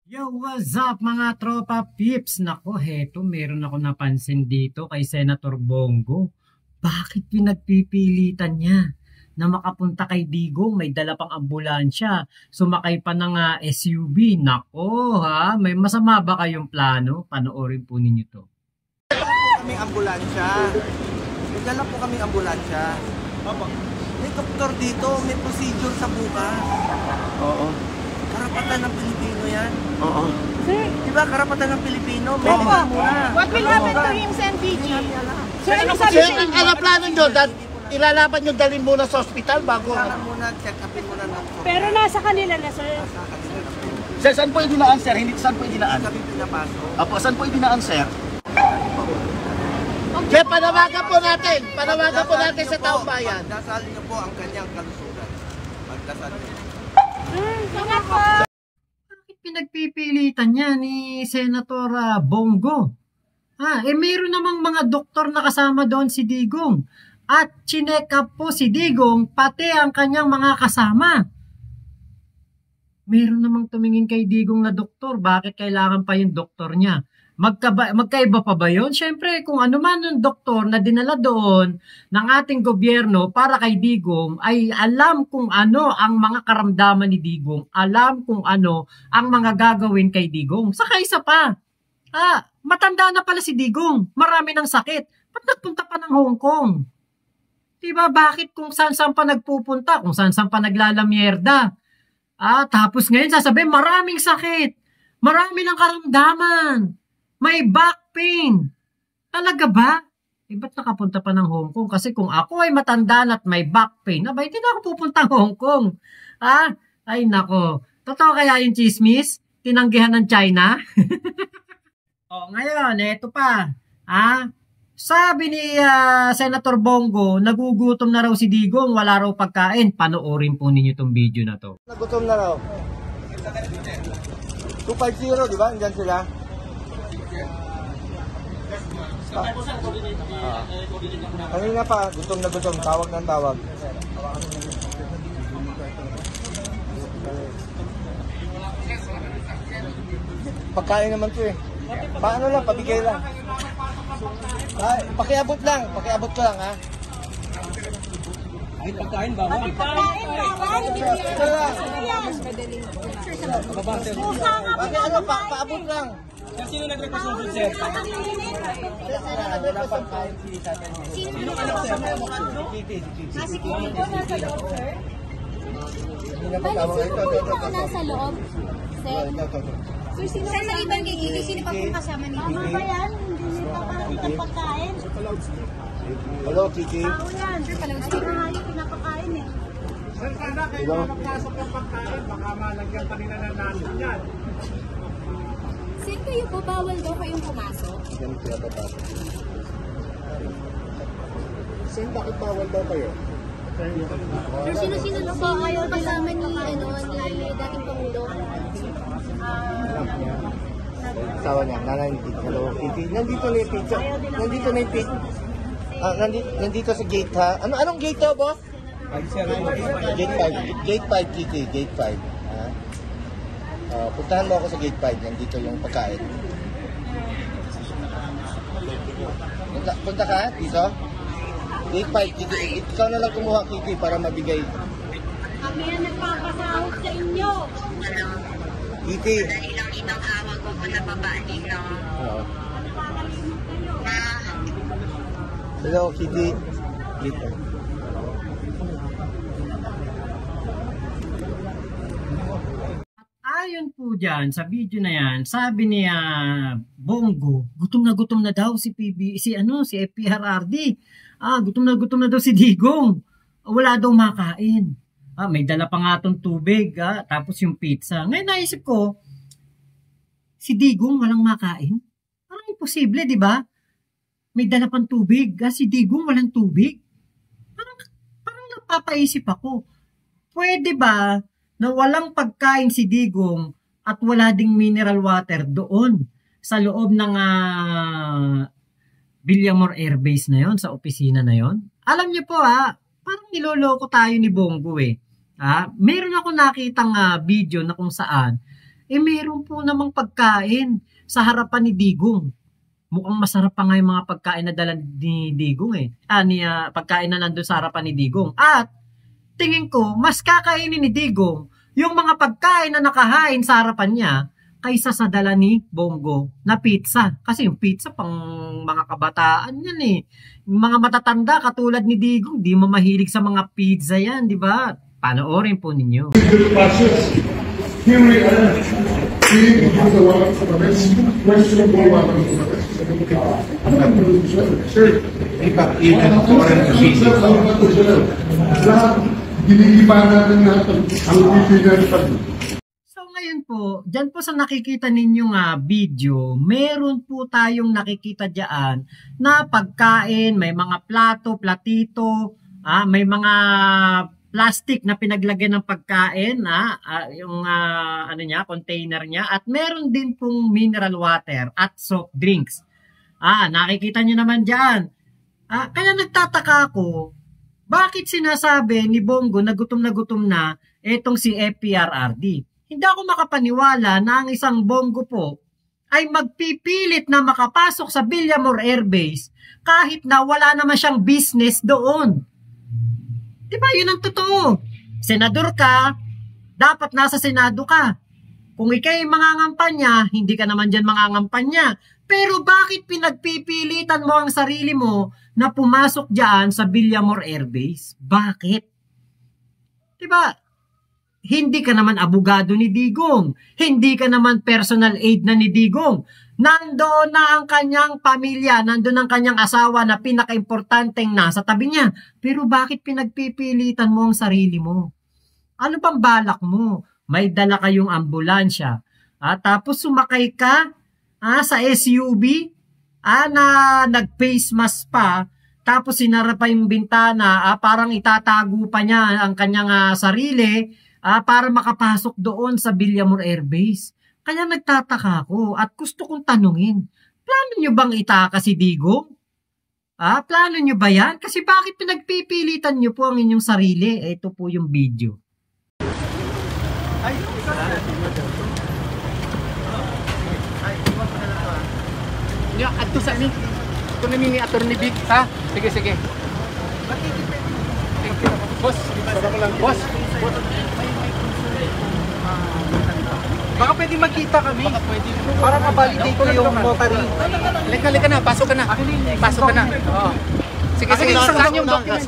Yo, what's up mga tropa pips? Nako, heto meron ako napansin dito kay Senator Bongo. Bakit pinagpipilitan niya na makapunta kay Digong? May dala pang ambulansya, sumakay pa ng SUV. Nako ha, may masama ba kayong plano? Panoorin po ninyo to. Kaming ambulansya. May dala po kaming ambulansya. May doktor dito, may procedure sa bukas. Oo. Karapatan ng Pilipino yan. Oo. Sir, Diba karapatan ng Pilipino? Medical muna. what will happen to him, Sen. PG? Sir, ano sabi Sir, sa inyo? ang plano nyo, ilalaban nyo dalhin muna sa ospital bago. Kailangan muna, check upin muna ng doktor. Pero nasa kanila na, sir. Sir, saan po yung dinaan, sir? Hindi saan po yung dinaan? Kami pinapasok. Apo, saan po yung dinaan, sir? Sir, panawagan po natin. Panawagan po natin sa taong bayan. Magdasal niyo po ang kanyang kalusugan. Magdasal niyo. Ingat po. Bakit pinagpipilitan niya ni Senator Bongo? Mayroon namang mga doktor na kasama doon si Digong. At chinek up po si Digong, pati ang kanyang mga kasama. Meron namang tumingin kay Digong na doktor. Bakit kailangan pa yung doktor niya? Magkaiba pa ba yun? Siyempre, kung ano man yung doktor na dinala doon ng ating gobyerno para kay Digong, ay alam kung ano ang mga karamdaman ni Digong. Alam kung ano ang mga gagawin kay Digong. Saka isa pa, matanda na pala si Digong. Marami ng sakit. Ba't nagpunta pa ng Hong Kong? Diba, bakit kung saan-saan pa nagpupunta? Kung saan-saan pa naglalamierda? Tapos ngayon sasabihin, maraming sakit. Marami ng karamdaman. May back pain. Talaga ba? Ba't nakapunta pa ng Hong Kong? Kasi kung ako ay matanda at may back pain, hindi na ako pupunta ng Hong Kong. Ay nako. Totoo kaya yung chismis? Tinanggihan ng China? Ngayon, eto pa. Sabi ni Senator Bongo, nagugutom na raw si Digong, wala raw pagkain. Panoorin po ninyo itong video na to. Nagutom na raw. 250, di ba? Andyan sila. Kanina pa, gutom na gutom. Tawag ng tawag. Pagkain naman to eh. Paano lang, pabigay lang. Pakiabot lang, pakiabot ko lang ha. Ay, pagkain ba? Ito lang. Bakit ano, paabot lang. Sino nag-request ng food, sir? Wala pang kain si tatay. Sino anak, sir? Kitty. Si Kiko nasa loob, sir? Ito. Nasa loob, sir? Sir, sino sa ibang gigili? Sino pa pong kasama ni Tama ba yan? Hindi niyo pa ng pagkain? Hello, Kitty. Yan, sir, palawag na pinapakain eh. Sir, sana kayo makapasok ng pagkain, baka malagyan pa nila ng naso yan. Sir, kayo po bawal daw kayong pumasok? Sir, bakit bawal daw kayo? Sir, sino-sino na po ayaw kasama ni dating Pangulo? Asawa niya, nanay ni Kitty. Hello, Kitty. Nandito na yung pizza. Nandito na yung pizza. Nandito sa gate ha. Anong gate to, boss? Gate 5. Gate 5, Kitty. Gate 5. Puntahan mo ako sa gate 5. Nandito yung pagkain. Punta ka dito? Gate 5, Kitty. Ikaw na lang kumuha, Kitty, para mabigay. Kami ang nagpapasahod sa inyo. Kitty. Ilang ibang hawag ko po na baba dito. Hello, Kitty. Gate 5. Ayon po dyan, sa video na yan, sabi ni Bongo, gutom na daw si FPRRD. Gutom na daw si Digong. Wala daw makain. May dala pa nga tong tubig, tapos yung pizza. Ngayon naisip ko, si Digong walang makain? Parang imposible, di ba? May dala pang tubig, si Digong walang tubig. Parang napapaisip ako, pwede ba na walang pagkain si Digong at wala ding mineral water doon sa loob ng Villamor Air Base na yon, sa opisina na yon? Alam niyo po parang niloloko tayo ni Bongo eh. Meron ako nakitang video na kung saan meron po namang pagkain sa harapan ni Digong. Mukhang masarap pa nga yung mga pagkain na dala ni Digong pagkain na nandun sa harapan ni Digong. At tingin ko, mas kakainin ni Digong yung mga pagkain na nakahain sa harapan niya kaysa sa dala ni Bongo na pizza. Kasi yung pizza pang mga kabataan yan eh. Yung mga matatanda katulad ni Digong, di mo mahilig sa mga pizza yan, di ba? Panoorin po ninyo. Here we are, seeing the one of the best, questionable one of the best. Sir, even foreign lahat, ginigiba natin natin ang Pilipinas. So ngayon po, dyan po sa nakikita ninyong video, meron po tayong nakikita dyan na pagkain, may mga plato, platito, may mga plastic na pinaglagyan ng pagkain, yung container niya, at meron din pong mineral water at soft drinks. Nakikita niyo naman dyan. Kaya nagtataka ako, bakit sinasabi ni Bongo na gutom na etong si FPRRD? Hindi ako makapaniwala na ang isang Bongo po ay magpipilit na makapasok sa Villamor Air Base kahit na wala naman siyang business doon. Diba, yun ang totoo. Senador ka, dapat nasa Senado ka. Kung ikay mangangampanya, hindi ka naman dyan mangangampanya. Pero bakit pinagpipilitan mo ang sarili mo na pumasok dyan sa Villamor Air Base? Bakit? Diba, hindi ka naman abogado ni Digong. Hindi ka naman personal aid na ni Digong. Nandoon na ang kanyang pamilya, nandoon ang kanyang asawa na pinaka-importanteng nasa tabi niya. Pero bakit pinagpipilitan mo ang sarili mo? Ano pang balak mo? May dala kayong ambulansya. Tapos sumakay ka sa SUV na nag-face mask pa. Tapos sinara pa yung bintana, parang itatago pa niya ang kanyang sarili para makapasok doon sa Villamor Air Base. Kaya nagtataka ako at gusto kong tanungin, plano nyo bang itaka si Digong? Plano nyo ba yan? Kasi bakit pinagpipilitan nyo po ang inyong sarili? Ito po yung video. Ato sa ni. Ito na ni Attorney Big, ha? Sige. Boss. Baka pwede magkita kami. Para ma-validate ko yung notary. Lika na, pasok ka na. Oo. Sige, saan yung document?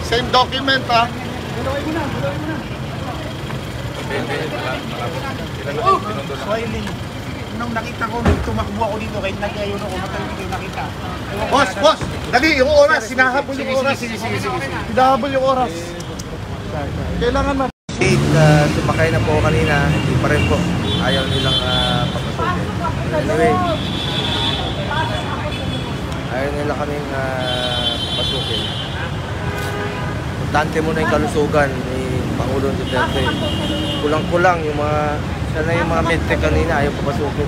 Same document, ha? Nung nakita ko, tumakbo ako dito kahit nag-ayon ako, matagal kayo nakita. Boss! Dali, yung oras, sinahabol yung oras. Sinahabol yung oras. Kailangan sumakay na po kanina, hindi pa rin po. Ayaw nilang papasukin. Anyway, ayaw nila kaming papasukin. Importante muna yung kalusugan ni Pangulong Duterte. Kulang-kulang yung mga, sana yung mga medtech kanina ayaw papasukin.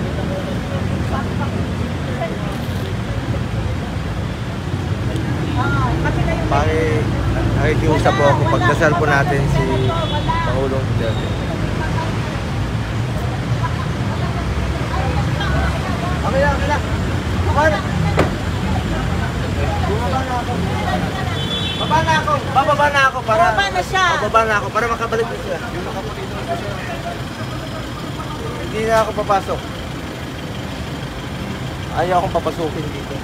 Nakikiusap po ako, pagdasal po natin si Pangulong Duterte. Okay lang. Bababa na ako para makabalik na siya. Hindi na ako papasok. Ayaw akong papasukin dito.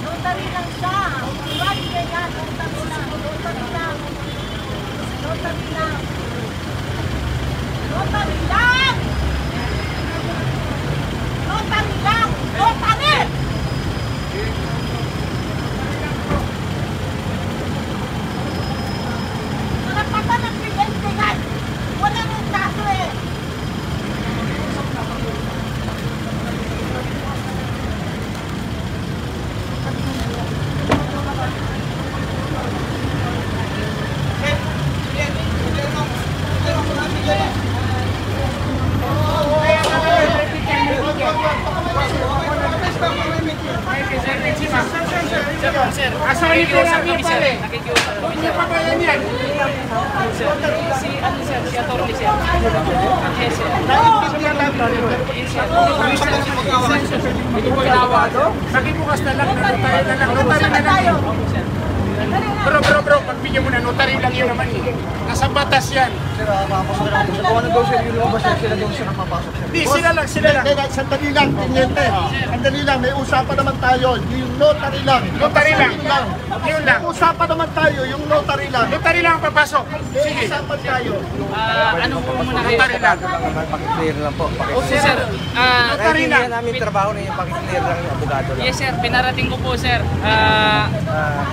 Notary lang siya. Wag ganyan. Notary lang. Karapatan ng presidente yan. Wala nakikiusap kami, sir. Nakikiusap kami, sir. pa ba yan yan? Si, ano, sir, si attorney, sir. Yes, sir. Nakibukas na lang, notary na lang. Bro, pagbigyan mo na, notary lang yun naman eh. Nasa batas yan. Di, sila lang. Sandali lang, Tiniente. Sandali lang, may usapan naman tayo. Yung notary lang. Notary lang. Yun lang. Usapan naman tayo, yung notary lang. Notary lang ang papasok. Sige. Usapan tayo. Ano po muna kayo? Notary lang. Pakiclear lang po. Okay, sir. Notary lang. Hindi namin trabaho na yung pakiclear lang yung abogado lang. Yes, sir. Pinarating ko po, sir. With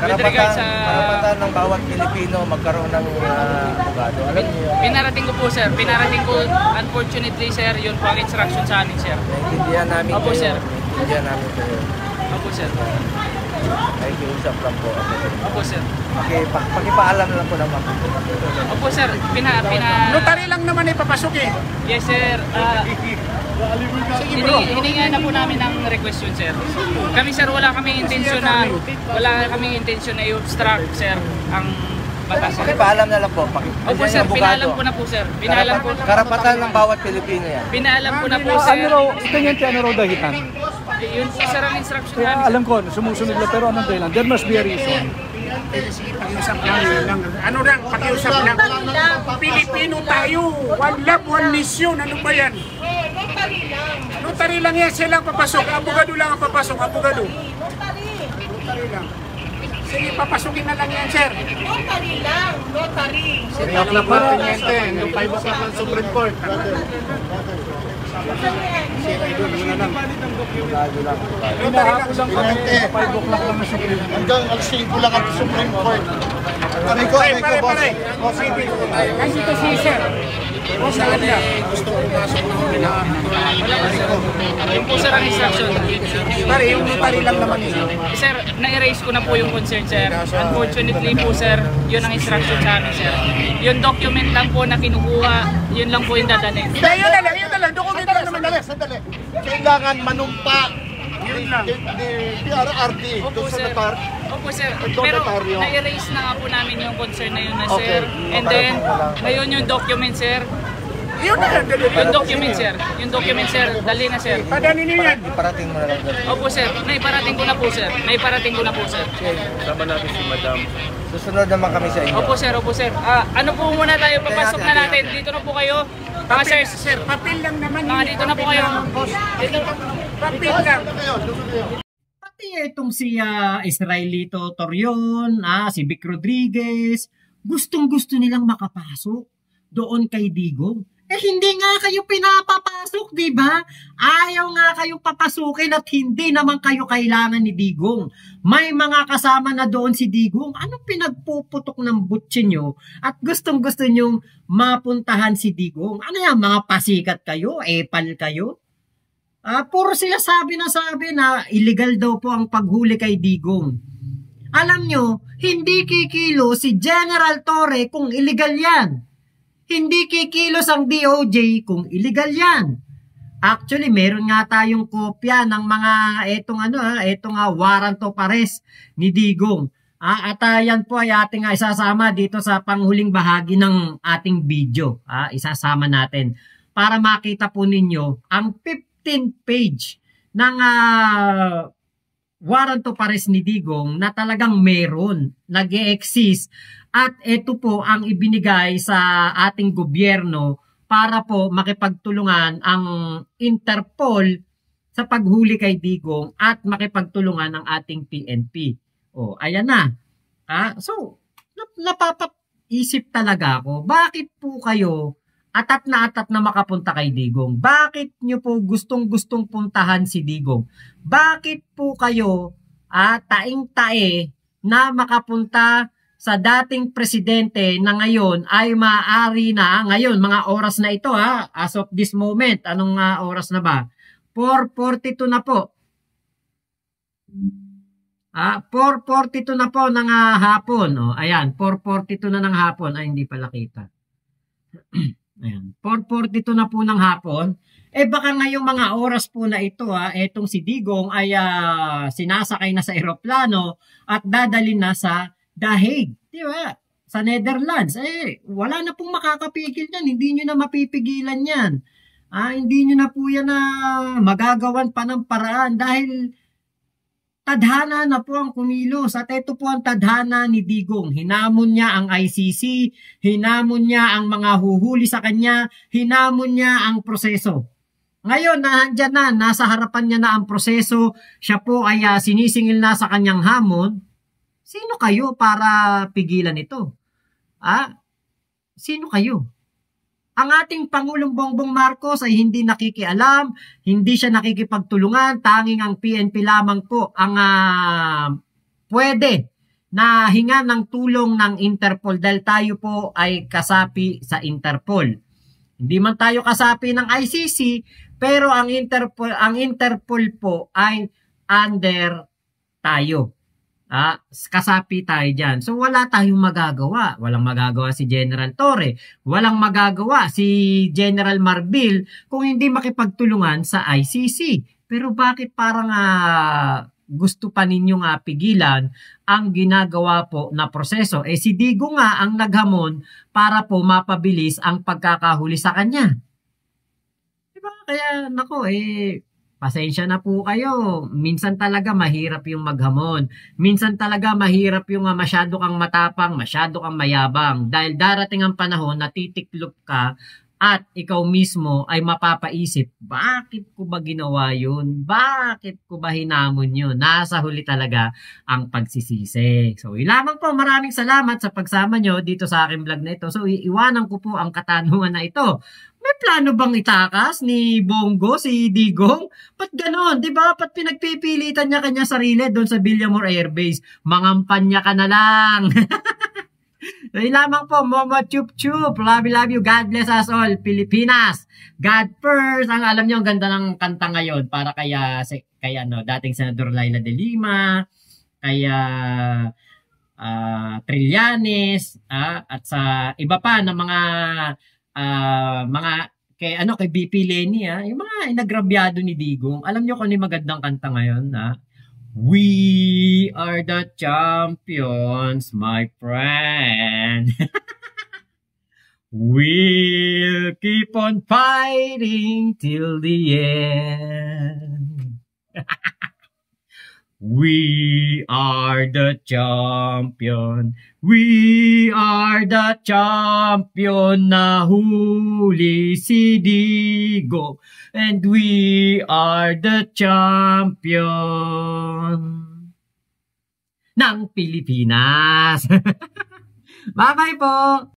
Karapatan, regards sa... karapatan ng bawat Pilipino magkaroon ng abogado. Alam niyo, Pinarating ko po, sir. Pinarating ko, unfortunately, sir, yun po ang instruction sa amin, sir. naiintindihan namin Opo, kayo. sir. Naiintindihan namin kayo. Opo, sir. Nakikiusap lang po. Opo, sir. Okay, pakipaalam lang po naman. Opo, sir. Notary lang naman ay papasok eh. Yes, sir. Hininga na po namin ng request yun, sir. Kami, sir, wala kaming intensyon na i-obstruct, sir, ang batas. Pakipaalam na lang po. Opo, sir. Pinaalam ko na po, sir. Pinaalam ko. Karapatan ng bawat Pilipino yan. Pinaalam ko na po, sir. Ano raw dahilan? Yun po, sir, ang instruction namin. Alam ko, sumusunod lang, pero anong dahilan? There must be a reason. Pakiusap lang. Ano lang, pakiusap lang. Pilipino tayo. One love, one mission. Ano ba yan? Notary lang yan. Siya lang papasok. Abogado lang ang papasok. Abogado. Notary lang. Sige, papasukin na lang yan, sir. Notary lang, notary. Siriyak na pa, Tiniente. Yung 5 o'clock ng Supreme Court. Tiniente, 5 o'clock lang na Supreme Court. Hanggang alas 5 lang ang Supreme Court. Aray ko, boss. O, sige. Kasi ito si sir. O, saan niya? Gusto ko pasok ng umilahan. Yun po, sir, ang instruction. Pare, yung notary lang naman yun. Sir, na-erase ko na po yung concern, sir. Unfortunately po, sir, yun ang instruction sa amin, sir. Yung document lang po na kinukuha, yun lang po yung dadaling. Yun na lang. Dokumento lang naman. Sandali. Kailangan manumpa Yun lang. PRRD Opo, doon sa sir. notar. Opo, sir. Ito, Pero notaryo. na-erase na nga po namin yung concern na yun na, Okay. sir. And then, ngayon yung document, sir. Yun na lang. Yung document, sir. Yung document, sir. Dali na, sir. Padali niyo yan. Iparating mo na lang. Opo, sir. Naiparating ko na po, sir. Naiparating ko na po, sir. Sama natin si Madam. Susunod naman kami sa inyo. Opo, sir. Opo, sir. Ano po muna tayo? Papasok na natin. Dito na po kayo. Mga sirs. Sir, papel lang naman. Mga dito na po kayo. Dito. Papel lang. Pati itong si Israelito Torion, si Vic Rodriguez, gustong-gusto nilang makapasok doon kay Digong. Hindi nga kayo pinapapasok, di ba? Ayaw nga kayong papasukin at hindi naman kayo kailangan ni Digong. May mga kasama na doon si Digong. Anong pinagpuputok ng butsi nyo at gustong-gusto nyong mapuntahan si Digong? Ano yan, mga pasikat kayo? Epal kayo? Puro sila sabi na illegal daw po ang paghuli kay Digong. Alam nyo, hindi kikilo si General Torre kung illegal yan. Hindi kikilos ang DOJ kung illegal yan. Actually, meron nga tayong kopya ng mga etong warrant of arrest ni Digong. At yan po ay ating isasama dito sa panghuling bahagi ng ating video. Isasama natin para makita po ninyo ang 15 page ng warrant of arrest ni Digong na talagang meron, nag-e-exist. At ito po ang ibinigay sa ating gobyerno para po makipagtulungan ang Interpol sa paghuli kay Digong at makipagtulungan ng ating PNP. Ayan na. So, napapaisip talaga ako, bakit po kayo atat na makapunta kay Digong? Bakit nyo po gustong-gustong puntahan si Digong? Bakit po kayo taing-tae na makapunta sa dating presidente na ngayon ay maaari na, ngayon mga oras na ito as of this moment, anong oras na ba? 4:42 na po. 4:42 na po ng hapon. Ayan, 4:42 na ng hapon. Ay, hindi pala kita. Ayan, 4:42 na po ng hapon. Baka ngayong mga oras po na ito, etong si Digong ay sinasakay na sa eroplano at dadalhin na sa The Hague, di ba? Sa Netherlands. Wala na pong makakapigil yan. Hindi nyo na mapipigilan yan. Hindi nyo na po yan na magagawan pa ng paraan dahil tadhana na po ang kumilos. At ito po ang tadhana ni Digong. Hinamon niya ang ICC, hinamon niya ang mga huhuli sa kanya, hinamon niya ang proseso. Ngayon, nandiyan na, nasa harapan niya na ang proseso, siya po ay sinisingil na sa kanyang hamon. Sino kayo para pigilan ito? Sino kayo? Ang ating Pangulong Bongbong Marcos ay hindi nakikialam, hindi siya nakikipagtulungan, tanging ang PNP lamang po ang pwede na hinga ng tulong ng Interpol dahil tayo po ay kasapi sa Interpol. Hindi man tayo kasapi ng ICC, pero ang Interpol po ay under tayo. Kasapi tayo dyan. So wala tayong magagawa. Walang magagawa si General Torre. Walang magagawa si General Marbil kung hindi makipagtulungan sa ICC. Pero bakit parang gusto pa ninyong pigilan ang ginagawa po na proseso? Si Digo nga ang naghamon para po mapabilis ang pagkakahuli sa kanya. Diba? Kaya nako pasensya na po kayo. Minsan talaga mahirap yung maghamon. Minsan talaga mahirap yung masyado kang matapang, masyado kang mayabang. Dahil darating ang panahon na titiklop ka at ikaw mismo ay mapapaisip, bakit ko ba ginawa yun? Bakit ko ba hinamon yun? Nasa huli talaga ang pagsisisi. So, lamang po, maraming salamat sa pagsama nyo dito sa aking vlog na ito. So, iiwanan ko po ang katanungan na ito. May plano bang itakas ni Bongo, si Digong? Ba't ganon? Diba? Ba't pinagpipilitan niya kanya sarili doon sa Villamor Air Base? Mangampanya ka na lang. So, lamang po, Momo Chup Chup. Love you. God bless us all. Pilipinas. God first. Ang alam niyo, ang ganda ng kanta ngayon para kaya dating Senador Laila de Lima, kaya Trillanes, at sa iba pa na kay BP Lenny, yung mga inagrabyado ni Digong. Alam niyo kung ano yung magandang kanta ngayon, We are the champions, my friend. We'll keep on fighting till the end. We are the champion. We are the champion. Nahuli si Digo. And we are the champion ng Pilipinas. Bye-bye po.